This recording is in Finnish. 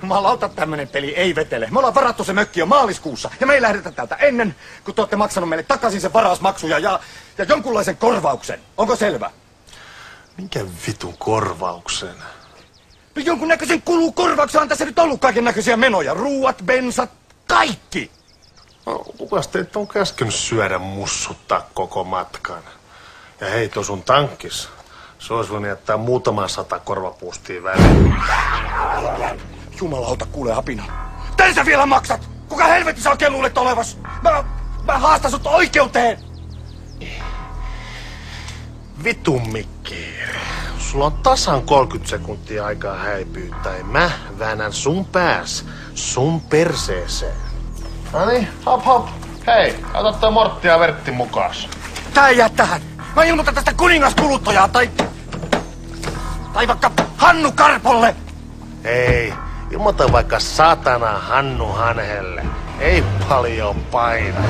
Jumalauta, tämmönen peli ei vetele. Me ollaan varattu se mökki jo maaliskuussa ja me ei lähdetä täältä ennen, kun te olette maksanut meille takaisin sen varausmaksuja ja jonkunlaisen korvauksen. Onko selvä? Minkä vitun korvauksen? No jonkunnäköisen kulukorvauksen on tässä nyt ollut kaiken näköisiä menoja. Ruuat, bensat, kaikki. No, kukas teitä on käskenyt syödä mussuttaa koko matkan? Ja hei, tuo sun tankkis. Se olisi voinut jättää muutaman 100 korvapuustia väliin. Jumalauta, kuule apina. Tän sä vielä maksat! Kuka helvetissä oikein luulet olevas? Mä haastan sut oikeuteen! Vitun Mikki. Sulla on tasan 30 sekuntia aikaa häipyä, tai mä väännän sun pääs sun perseeseen. Noniin, hop hop. Hei, ota toi Mortti ja Vertti mukaas. Tää ei jää tähän. Mä ilmoitan tästä kuningaskuluttajaa tai vaikka Hannu Karpolle. Hei, ilmoita vaikka satana Hannu Hanhelle. Ei paljon paina.